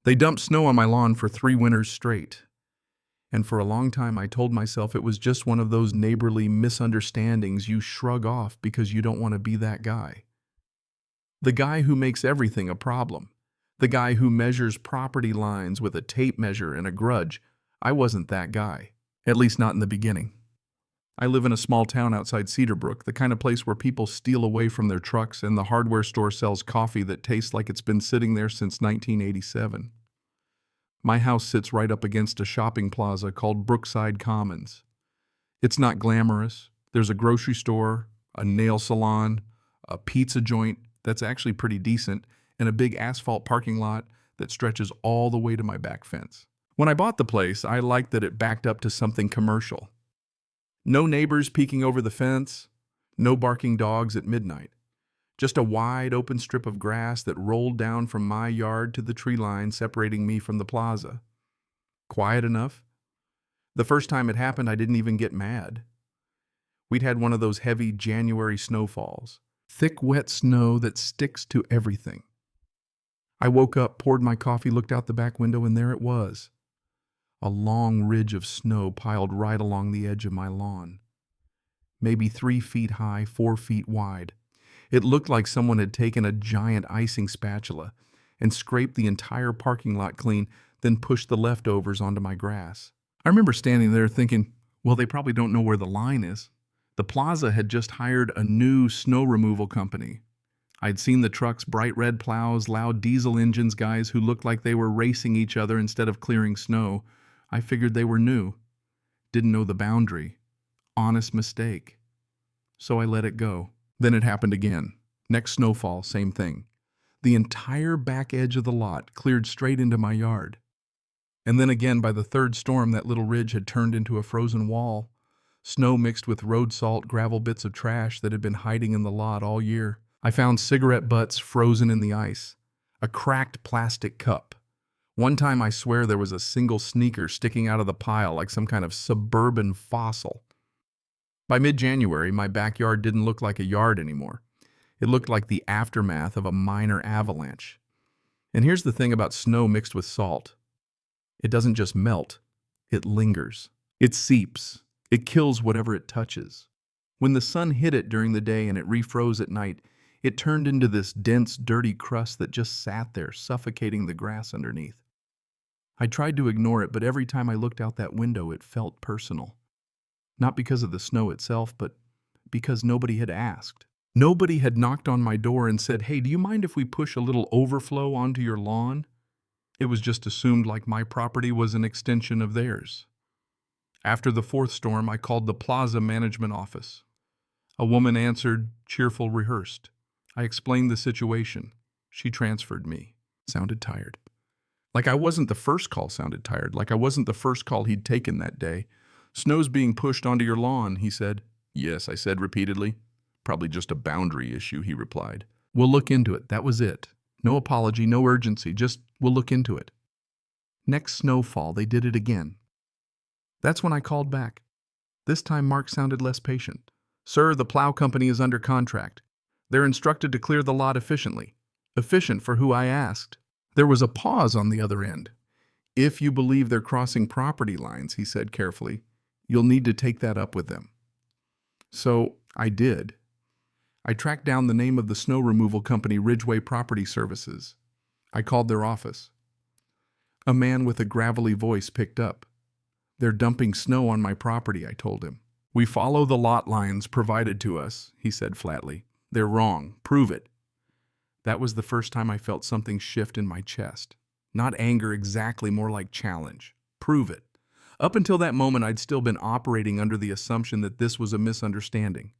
They dumped snow on my lawn for 3 winters straight. And for a long time, I told myself it was just one of those neighborly misunderstandings you shrug off because you don't want to be that guy. The guy who makes everything a problem. The guy who measures property lines with a tape measure and a grudge. I wasn't that guy. At least not in the beginning. I live in a small town outside Cedarbrook, the kind of place where people steal away from their trucks and the hardware store sells coffee that tastes like it's been sitting there since 1987. My house sits right up against a shopping plaza called Brookside Commons. It's not glamorous. There's a grocery store, a nail salon, a pizza joint that's actually pretty decent, and a big asphalt parking lot that stretches all the way to my back fence. When I bought the place, I liked that it backed up to something commercial. No neighbors peeking over the fence, no barking dogs at midnight. Just a wide open strip of grass that rolled down from my yard to the tree line separating me from the plaza. Quiet enough. The first time it happened, I didn't even get mad. We'd had one of those heavy January snowfalls. Thick, wet snow that sticks to everything. I woke up, poured my coffee, looked out the back window, and there it was. A long ridge of snow piled right along the edge of my lawn. Maybe 3 feet high, 4 feet wide. It looked like someone had taken a giant icing spatula and scraped the entire parking lot clean, then pushed the leftovers onto my grass. I remember standing there thinking, well, they probably don't know where the line is. The plaza had just hired a new snow removal company. I'd seen the trucks, bright red plows, loud diesel engines, guys who looked like they were racing each other instead of clearing snow. I figured they were new. Didn't know the boundary. Honest mistake. So I let it go. Then it happened again. Next snowfall, same thing. The entire back edge of the lot cleared straight into my yard. And then again, by the third storm, that little ridge had turned into a frozen wall. Snow mixed with road salt, gravel, bits of trash that had been hiding in the lot all year. I found cigarette butts frozen in the ice. A cracked plastic cup. One time I swear there was a single sneaker sticking out of the pile like some kind of suburban fossil. By mid-January, my backyard didn't look like a yard anymore. It looked like the aftermath of a minor avalanche. And here's the thing about snow mixed with salt. It doesn't just melt, it lingers. It seeps. It kills whatever it touches. When the sun hit it during the day and it refroze at night, it turned into this dense, dirty crust that just sat there, suffocating the grass underneath. I tried to ignore it, but every time I looked out that window, it felt personal. Not because of the snow itself, but because nobody had asked. Nobody had knocked on my door and said, hey, do you mind if we push a little overflow onto your lawn? It was just assumed like my property was an extension of theirs. After the fourth storm, I called the plaza management office. A woman answered, cheerful, rehearsed. I explained the situation. She transferred me. Sounded tired. Like I wasn't the first call sounded tired. Like I wasn't the first call he'd taken that day. Snow's being pushed onto your lawn, he said. Yes, I said repeatedly. Probably just a boundary issue, he replied. We'll look into it. That was it. No apology, no urgency. Just, we'll look into it. Next snowfall, they did it again. That's when I called back. This time Mark sounded less patient. Sir, the plow company is under contract. They're instructed to clear the lot efficiently. Efficient for who I asked. There was a pause on the other end. If you believe they're crossing property lines, he said carefully, you'll need to take that up with them. So I did. I tracked down the name of the snow removal company, Ridgeway Property Services. I called their office. A man with a gravelly voice picked up. They're dumping snow on my property, I told him. We follow the lot lines provided to us, he said flatly. They're wrong. Prove it. That was the first time I felt something shift in my chest. Not anger exactly, more like challenge. Prove it. Up until that moment, I'd still been operating under the assumption that this was a misunderstanding.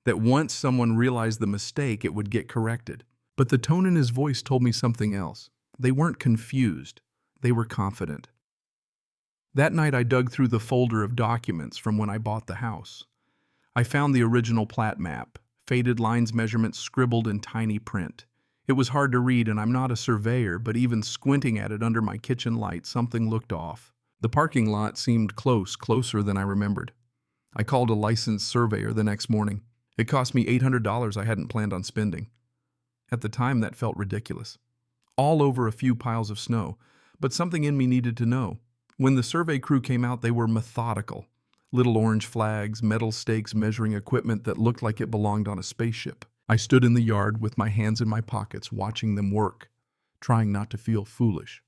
That once someone realized the mistake, it would get corrected. But the tone in his voice told me something else. They weren't confused. They were confident. That night, I dug through the folder of documents from when I bought the house. I found the original plat map, faded lines measurements scribbled in tiny print. It was hard to read, and I'm not a surveyor, but even squinting at it under my kitchen light, something looked off. The parking lot seemed closer than I remembered. I called a licensed surveyor the next morning. It cost me $800 I hadn't planned on spending. At the time, that felt ridiculous. All over a few piles of snow. But something in me needed to know. When the survey crew came out, they were methodical. Little orange flags, metal stakes measuring equipment that looked like it belonged on a spaceship. I stood in the yard with my hands in my pockets, watching them work, trying not to feel foolish.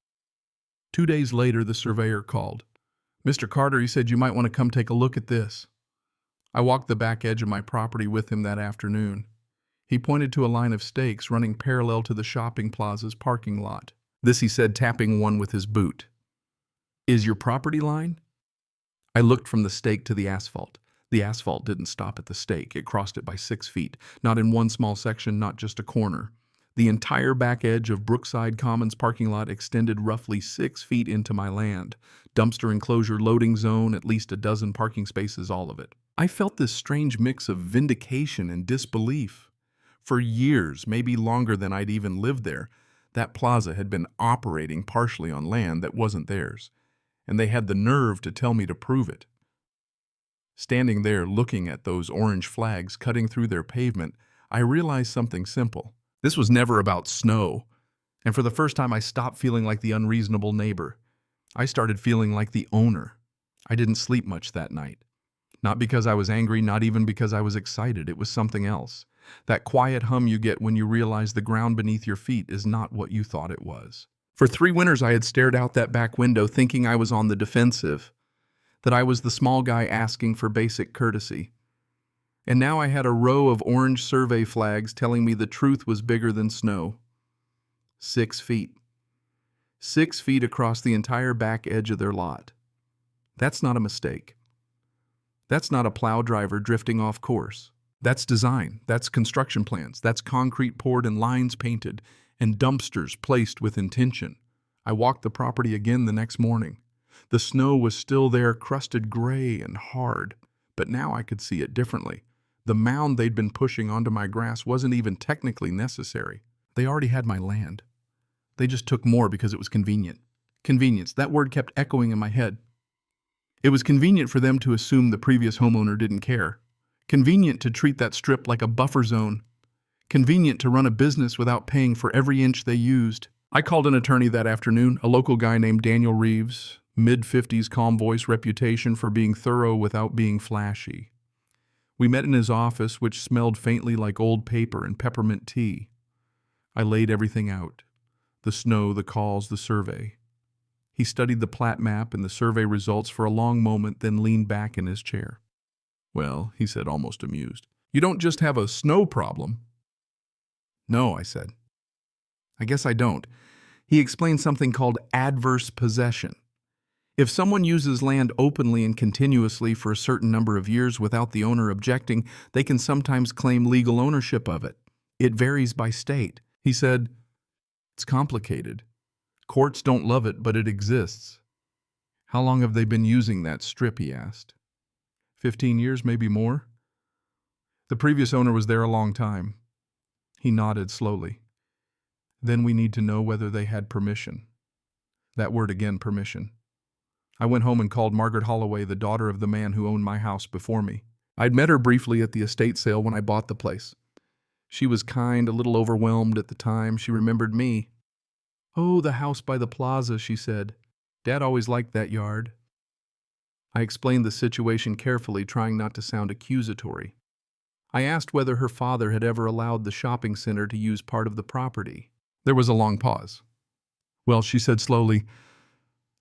2 days later, the surveyor called. "Mr. Carter," he said, "you might want to come take a look at this." I walked the back edge of my property with him that afternoon. He pointed to a line of stakes running parallel to the shopping plaza's parking lot. This he said, tapping one with his boot. "Is your property line?" I looked from the stake to the asphalt. The asphalt didn't stop at the stake. It crossed it by 6 feet, not in one small section, not just a corner. The entire back edge of Brookside Commons parking lot extended roughly 6 feet into my land. Dumpster enclosure, loading zone, at least a dozen parking spaces, all of it. I felt this strange mix of vindication and disbelief. For years, maybe longer than I'd even lived there, that plaza had been operating partially on land that wasn't theirs, and they had the nerve to tell me to prove it. Standing there looking at those orange flags cutting through their pavement, I realized something simple. This was never about snow, and for the first time I stopped feeling like the unreasonable neighbor. I started feeling like the owner. I didn't sleep much that night. Not because I was angry, not even because I was excited. It was something else. That quiet hum you get when you realize the ground beneath your feet is not what you thought it was. For 3 winters I had stared out that back window thinking I was on the defensive, that I was the small guy asking for basic courtesy. And now I had a row of orange survey flags telling me the truth was bigger than snow. 6 feet. 6 feet across the entire back edge of their lot. That's not a mistake. That's not a plow driver drifting off course. That's design. That's construction plans. That's concrete poured and lines painted and dumpsters placed with intention. I walked the property again the next morning. The snow was still there, crusted gray and hard, but now I could see it differently. The mound they'd been pushing onto my grass wasn't even technically necessary. They already had my land. They just took more because it was convenient. Convenience, that word kept echoing in my head. It was convenient for them to assume the previous homeowner didn't care. Convenient to treat that strip like a buffer zone. Convenient to run a business without paying for every inch they used. I called an attorney that afternoon, a local guy named Daniel Reeves, mid-50s, calm voice, reputation for being thorough without being flashy. We met in his office, which smelled faintly like old paper and peppermint tea. I laid everything out. The snow, the calls, the survey. He studied the plat map and the survey results for a long moment, then leaned back in his chair. "Well," he said, almost amused, "you don't just have a snow problem." "No," I said. "I guess I don't." He explained something called adverse possession. If someone uses land openly and continuously for a certain number of years without the owner objecting, they can sometimes claim legal ownership of it. It varies by state. He said, "It's complicated. Courts don't love it, but it exists." "How long have they been using that strip?" he asked. 15 years, maybe more. The previous owner was there a long time. He nodded slowly. "Then we need to know whether they had permission." That word again, permission. I went home and called Margaret Holloway, the daughter of the man who owned my house before me. I'd met her briefly at the estate sale when I bought the place. She was kind, a little overwhelmed at the time. She remembered me. "Oh, the house by the plaza," she said. "Dad always liked that yard." I explained the situation carefully, trying not to sound accusatory. I asked whether her father had ever allowed the shopping center to use part of the property. There was a long pause. "Well," she said slowly,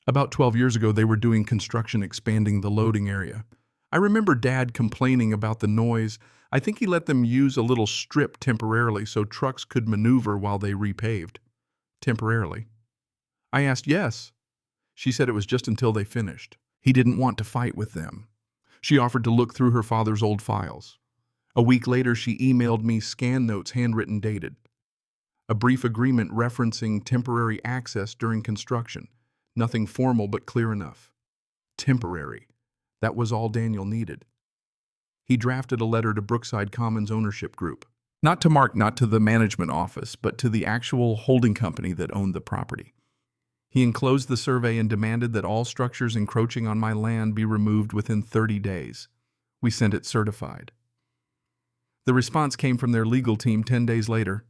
"about 12 years ago they were doing construction expanding the loading area. I remember Dad complaining about the noise. I think he let them use a little strip temporarily so trucks could maneuver while they repaved." "Temporarily?" I asked. "Yes." She said it was just until they finished. He didn't want to fight with them. She offered to look through her father's old files. A week later, she emailed me scan notes, handwritten, dated. A brief agreement referencing temporary access during construction. Nothing formal, but clear enough. Temporary. That was all Daniel needed. He drafted a letter to Brookside Commons Ownership Group. Not to Mark, not to the management office, but to the actual holding company that owned the property. He enclosed the survey and demanded that all structures encroaching on my land be removed within 30 days. We sent it certified. The response came from their legal team 10 days later.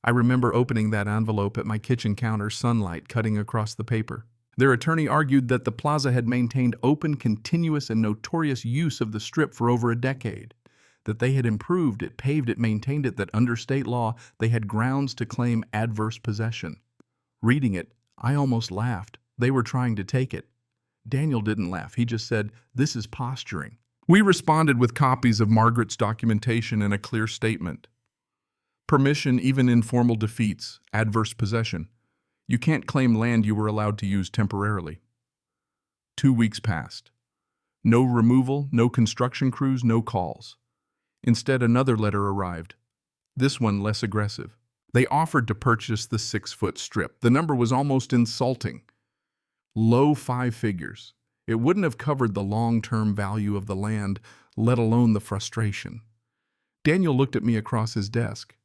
I remember opening that envelope at my kitchen counter, sunlight cutting across the paper. Their attorney argued that the plaza had maintained open, continuous, and notorious use of the strip for over a decade, that they had improved it, paved it, maintained it, that under state law they had grounds to claim adverse possession. Reading it, I almost laughed. They were trying to take it. Daniel didn't laugh. He just said, "This is posturing." We responded with copies of Margaret's documentation and a clear statement. Permission, even informal defeats, adverse possession. You can't claim land you were allowed to use temporarily. 2 weeks passed. No removal, no construction crews, no calls. Instead, another letter arrived. This one less aggressive. They offered to purchase the 6-foot strip. The number was almost insulting. Low 5 figures. It wouldn't have covered the long-term value of the land, let alone the frustration. Daniel looked at me across his desk.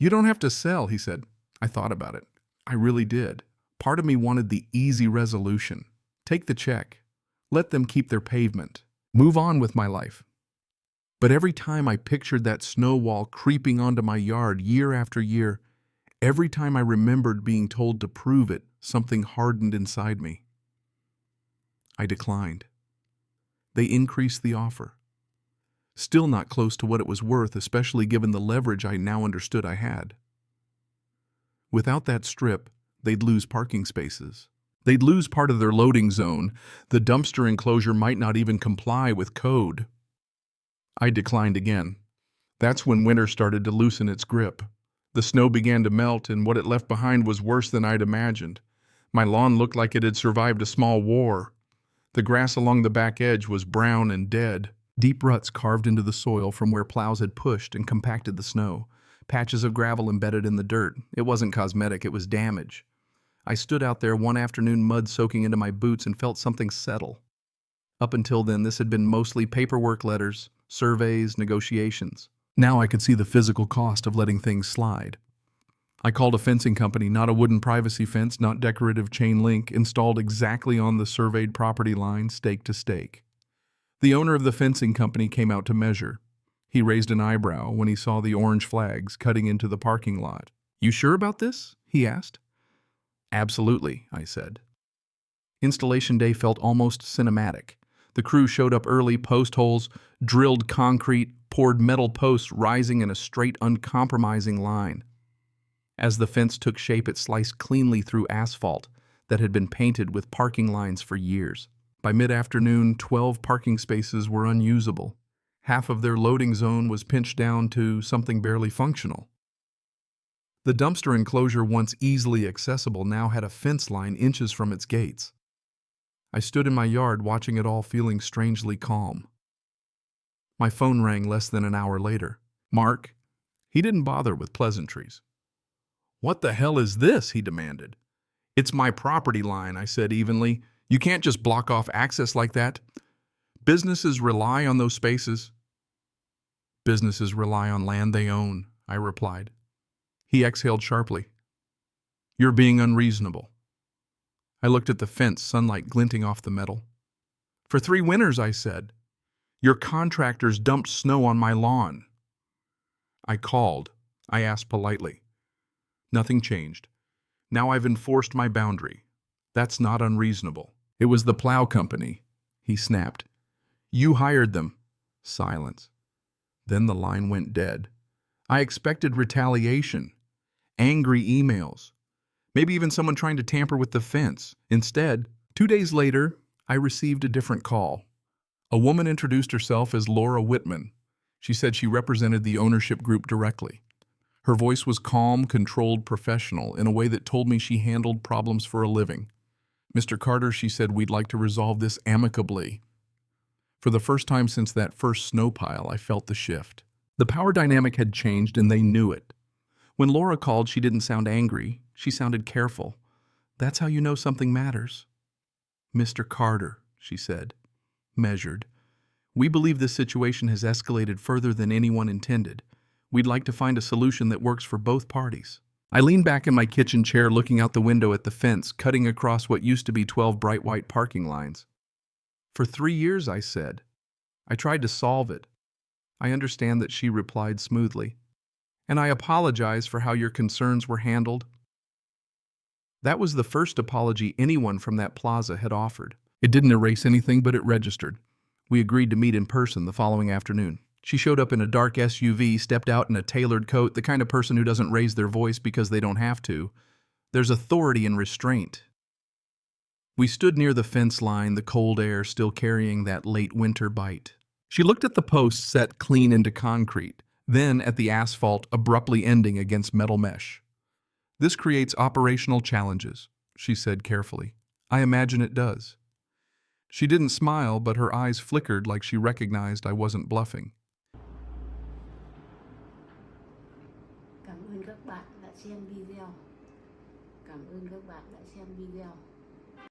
"You don't have to sell," he said. I thought about it. I really did. Part of me wanted the easy resolution. Take the check. Let them keep their pavement. Move on with my life. But every time I pictured that snow wall creeping onto my yard year after year, every time I remembered being told to prove it, something hardened inside me. I declined. They increased the offer. Still not close to what it was worth, especially given the leverage I now understood I had. Without that strip, they'd lose parking spaces. They'd lose part of their loading zone. The dumpster enclosure might not even comply with code. I declined again. That's when winter started to loosen its grip. The snow began to melt, and what it left behind was worse than I'd imagined. My lawn looked like it had survived a small war. The grass along the back edge was brown and dead. Deep ruts carved into the soil from where plows had pushed and compacted the snow. Patches of gravel embedded in the dirt. It wasn't cosmetic, it was damage. I stood out there one afternoon, mud soaking into my boots, and felt something settle. Up until then, this had been mostly paperwork, letters, surveys, negotiations. Now I could see the physical cost of letting things slide. I called a fencing company, not a wooden privacy fence, not decorative chain link, installed exactly on the surveyed property line, stake to stake. The owner of the fencing company came out to measure. He raised an eyebrow when he saw the orange flags cutting into the parking lot. "You sure about this?" he asked. "Absolutely," I said. Installation day felt almost cinematic. The crew showed up early, post holes, drilled concrete, poured metal posts rising in a straight, uncompromising line. As the fence took shape, it sliced cleanly through asphalt that had been painted with parking lines for years. By mid-afternoon, 12 parking spaces were unusable. Half of their loading zone was pinched down to something barely functional. The dumpster enclosure, once easily accessible, now had a fence line inches from its gates. I stood in my yard watching it all, feeling strangely calm. My phone rang less than an hour later. Mark. He didn't bother with pleasantries. "What the hell is this?" he demanded. "It's my property line," I said evenly. "You can't just block off access like that. Businesses rely on those spaces." "Businesses rely on land they own," I replied. He exhaled sharply. "You're being unreasonable." I looked at the fence, sunlight glinting off the metal. "For 3 winters," I said. "Your contractors dumped snow on my lawn." I called. I asked politely. Nothing changed. Now I've enforced my boundary. That's not unreasonable. "It was the plow company," he snapped. "You hired them." Silence. Then the line went dead. I expected retaliation, angry emails, maybe even someone trying to tamper with the fence. Instead, 2 days later, I received a different call. A woman introduced herself as Laura Whitman. She said she represented the ownership group directly. Her voice was calm, controlled, professional, in a way that told me she handled problems for a living. "Mr. Carter," she said, "we'd like to resolve this amicably." For the first time since that first snow pile, I felt the shift. The power dynamic had changed, and they knew it. When Laura called, she didn't sound angry. She sounded careful. "That's how you know something matters." "Mr. Carter," she said, measured. "We believe this situation has escalated further than anyone intended. We'd like to find a solution that works for both parties." I leaned back in my kitchen chair, looking out the window at the fence, cutting across what used to be 12 bright white parking lines. "For 3 years," I said. "I tried to solve it." "I understand that," she replied smoothly. And I apologize for how your concerns were handled. That was the first apology anyone from that plaza had offered. It didn't erase anything, but it registered. We agreed to meet in person the following afternoon. She showed up in a dark SUV, stepped out in a tailored coat, the kind of person who doesn't raise their voice because they don't have to. There's authority in restraint. We stood near the fence line, the cold air still carrying that late winter bite. She looked at the posts set clean into concrete, then at the asphalt abruptly ending against metal mesh. This creates operational challenges, she said carefully. I imagine it does. She didn't smile, but her eyes flickered like she recognized I wasn't bluffing. Cảm ơn các bạn đã xem video. Cảm ơn các bạn đã xem video.